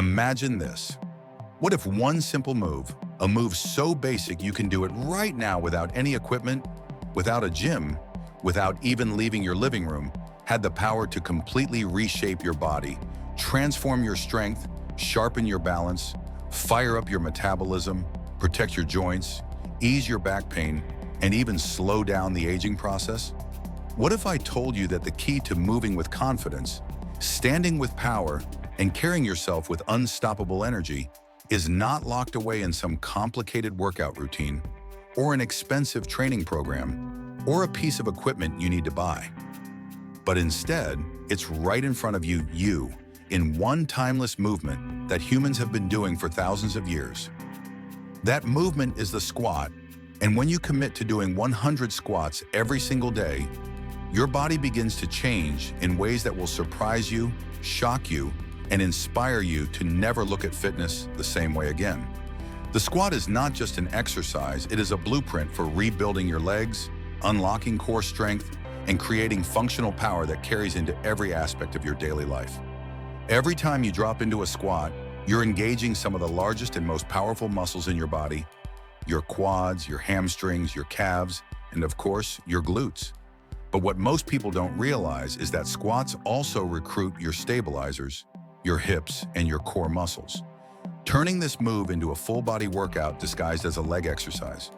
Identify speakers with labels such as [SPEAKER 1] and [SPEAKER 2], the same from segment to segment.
[SPEAKER 1] Imagine this. What if one simple move, a move so basic you can do it right now without any equipment, without a gym, without even leaving your living room, had the power to completely reshape your body, transform your strength, sharpen your balance, fire up your metabolism, protect your joints, ease your back pain, and even slow down the aging process? What if I told you that the key to moving with confidence, standing with power, and carrying yourself with unstoppable energy is not locked away in some complicated workout routine, or an expensive training program, or a piece of equipment you need to buy? But instead, it's right in front of you, in one timeless movement that humans have been doing for thousands of years. That movement is the squat, and when you commit to doing 100 squats every single day, your body begins to change in ways that will surprise you, shock you, and inspire you to never look at fitness the same way again. The squat is not just an exercise, it is a blueprint for rebuilding your legs, unlocking core strength, and creating functional power that carries into every aspect of your daily life. Every time you drop into a squat, you're engaging some of the largest and most powerful muscles in your body: your quads, your hamstrings, your calves, and of course, your glutes. But what most people don't realize is that squats also recruit your stabilizers, your hips, and your core muscles, turning this move into a full-body workout disguised as a leg exercise.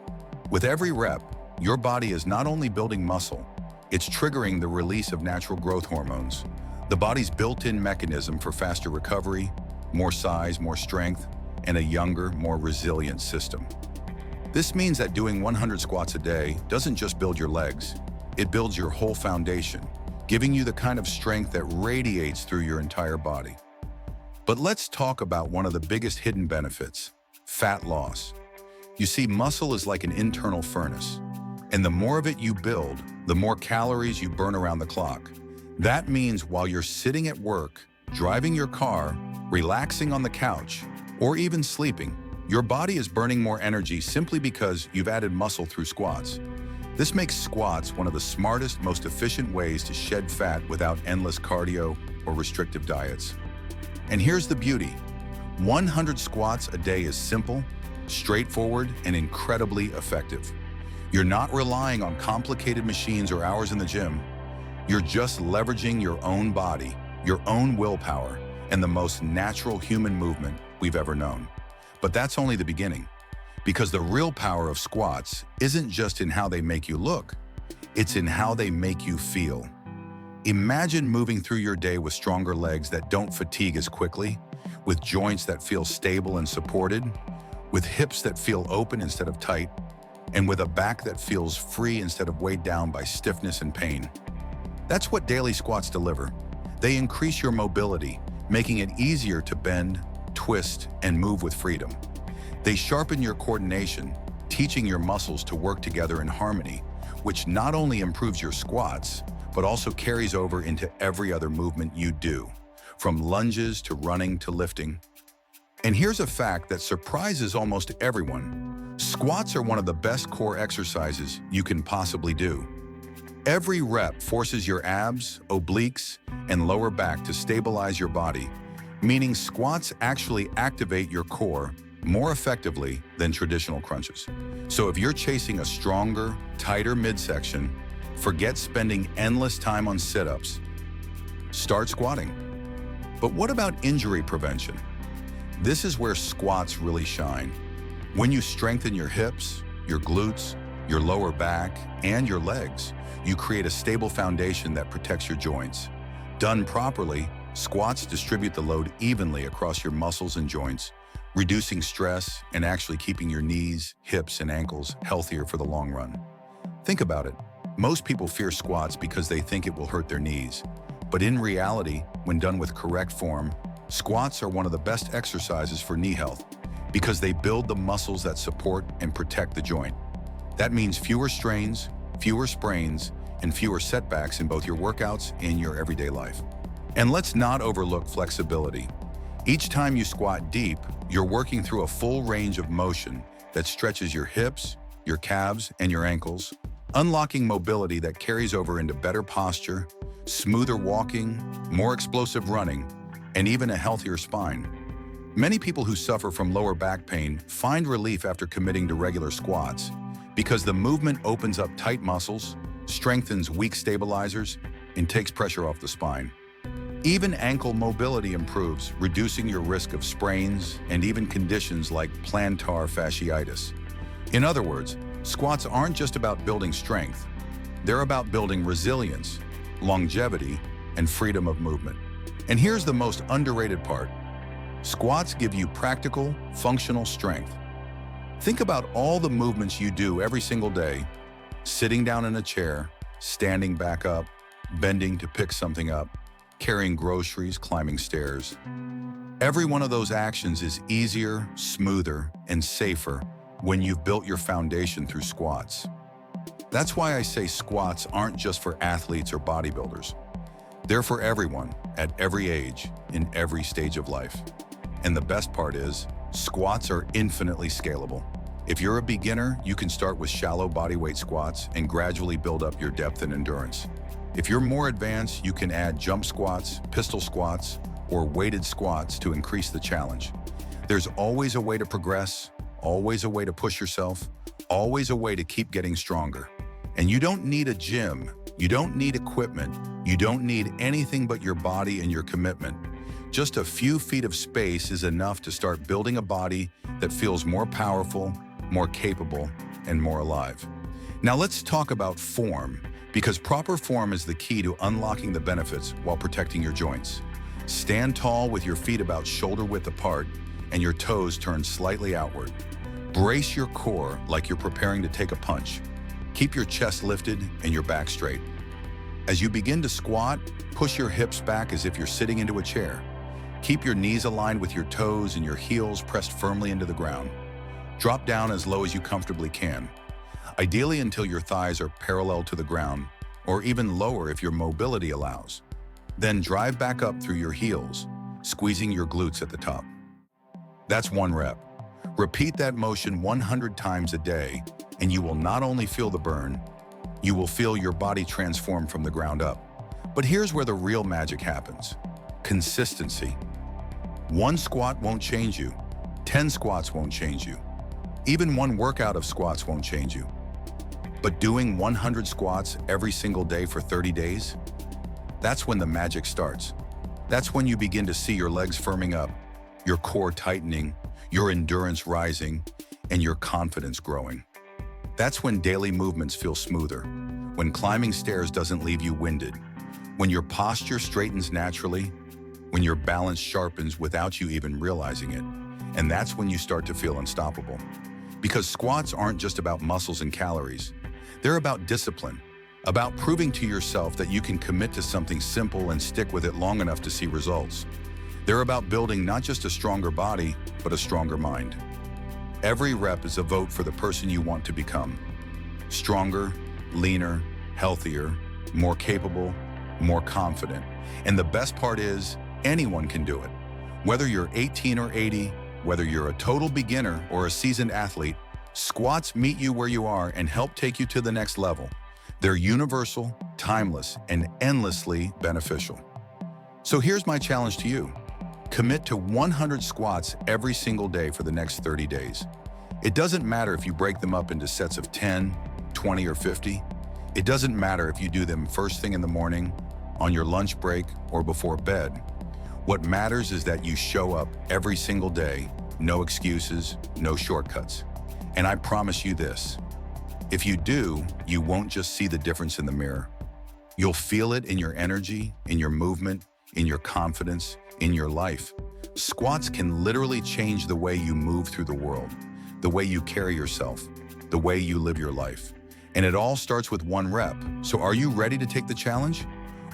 [SPEAKER 1] With every rep, your body is not only building muscle, it's triggering the release of natural growth hormones, the body's built-in mechanism for faster recovery, more size, more strength, and a younger, more resilient system. This means that doing 100 squats a day doesn't just build your legs, it builds your whole foundation, giving you the kind of strength that radiates through your entire body. But let's talk about one of the biggest hidden benefits: fat loss. You see, muscle is like an internal furnace, and the more of it you build, the more calories you burn around the clock. That means while you're sitting at work, driving your car, relaxing on the couch, or even sleeping, your body is burning more energy simply because you've added muscle through squats. This makes squats one of the smartest, most efficient ways to shed fat without endless cardio or restrictive diets. And here's the beauty: 100 squats a day is simple, straightforward, and incredibly effective. You're not relying on complicated machines or hours in the gym. You're just leveraging your own body, your own willpower, and the most natural human movement we've ever known. But that's only the beginning, because the real power of squats isn't just in how they make you look, it's in how they make you feel. Imagine moving through your day with stronger legs that don't fatigue as quickly, with joints that feel stable and supported, with hips that feel open instead of tight, and with a back that feels free instead of weighed down by stiffness and pain. That's what daily squats deliver. They increase your mobility, making it easier to bend, twist, and move with freedom. They sharpen your coordination, teaching your muscles to work together in harmony, which not only improves your squats, but also carries over into every other movement you do, from lunges to running to lifting. And here's a fact that surprises almost everyone: squats are one of the best core exercises you can possibly do. Every rep forces your abs, obliques, and lower back to stabilize your body, meaning squats actually activate your core more effectively than traditional crunches. So if you're chasing a stronger, tighter midsection, forget spending endless time on sit-ups. Start squatting. But what about injury prevention? This is where squats really shine. When you strengthen your hips, your glutes, your lower back, and your legs, you create a stable foundation that protects your joints. Done properly, squats distribute the load evenly across your muscles and joints, reducing stress and actually keeping your knees, hips, and ankles healthier for the long run. Think about it. Most people fear squats because they think it will hurt their knees. But in reality, when done with correct form, squats are one of the best exercises for knee health because they build the muscles that support and protect the joint. That means fewer strains, fewer sprains, and fewer setbacks in both your workouts and your everyday life. And let's not overlook flexibility. Each time you squat deep, you're working through a full range of motion that stretches your hips, your calves, and your ankles, unlocking mobility that carries over into better posture, smoother walking, more explosive running, and even a healthier spine. Many people who suffer from lower back pain find relief after committing to regular squats because the movement opens up tight muscles, strengthens weak stabilizers, and takes pressure off the spine. Even ankle mobility improves, reducing your risk of sprains and even conditions like plantar fasciitis. In other words, squats aren't just about building strength. They're about building resilience, longevity, and freedom of movement. And here's the most underrated part. Squats give you practical, functional strength. Think about all the movements you do every single day: sitting down in a chair, standing back up, bending to pick something up, carrying groceries, climbing stairs. Every one of those actions is easier, smoother, and safer when you've built your foundation through squats. That's why I say squats aren't just for athletes or bodybuilders. They're for everyone, at every age, in every stage of life. And the best part is, squats are infinitely scalable. If you're a beginner, you can start with shallow bodyweight squats and gradually build up your depth and endurance. If you're more advanced, you can add jump squats, pistol squats, or weighted squats to increase the challenge. There's always a way to progress, always a way to push yourself, always a way to keep getting stronger. And you don't need a gym, you don't need equipment, you don't need anything but your body and your commitment. Just a few feet of space is enough to start building a body that feels more powerful, more capable, and more alive. Now let's talk about form, because proper form is the key to unlocking the benefits while protecting your joints. Stand tall with your feet about shoulder width apart and your toes turned slightly outward. Brace your core like you're preparing to take a punch. Keep your chest lifted and your back straight. As you begin to squat, push your hips back as if you're sitting into a chair. Keep your knees aligned with your toes and your heels pressed firmly into the ground. Drop down as low as you comfortably can, ideally until your thighs are parallel to the ground, or even lower if your mobility allows. Then drive back up through your heels, squeezing your glutes at the top. That's one rep. Repeat that motion 100 times a day, and you will not only feel the burn, you will feel your body transform from the ground up. But here's where the real magic happens. Consistency. One squat won't change you. 10 squats won't change you. Even one workout of squats won't change you. But doing 100 squats every single day for 30 days, that's when the magic starts. That's when you begin to see your legs firming up, your core tightening, your endurance rising, and your confidence growing. That's when daily movements feel smoother, when climbing stairs doesn't leave you winded, when your posture straightens naturally, when your balance sharpens without you even realizing it. And that's when you start to feel unstoppable. Because squats aren't just about muscles and calories. They're about discipline, about proving to yourself that you can commit to something simple and stick with it long enough to see results. They're about building not just a stronger body, but a stronger mind. Every rep is a vote for the person you want to become. Stronger, leaner, healthier, more capable, more confident. And the best part is, anyone can do it. Whether you're 18 or 80, whether you're a total beginner or a seasoned athlete, squats meet you where you are and help take you to the next level. They're universal, timeless, and endlessly beneficial. So here's my challenge to you. Commit to 100 squats every single day for the next 30 days. It doesn't matter if you break them up into sets of 10, 20, or 50. It doesn't matter if you do them first thing in the morning, on your lunch break, or before bed. What matters is that you show up every single day, no excuses, no shortcuts. And I promise you this, if you do, you won't just see the difference in the mirror. You'll feel it in your energy, in your movement, in your confidence, in your life. Squats can literally change the way you move through the world, the way you carry yourself, the way you live your life. And it all starts with one rep. So are you ready to take the challenge?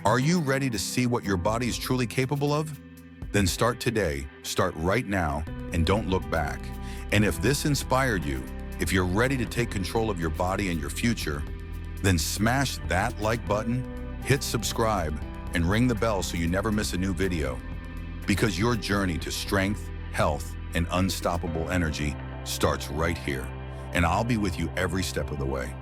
[SPEAKER 1] Are you ready to see what your body is truly capable of? Then start today, start right now, and don't look back. And if this inspired you, if you're ready to take control of your body and your future, then smash that like button, hit subscribe, and ring the bell so you never miss a new video. Because your journey to strength, health, and unstoppable energy starts right here. And I'll be with you every step of the way.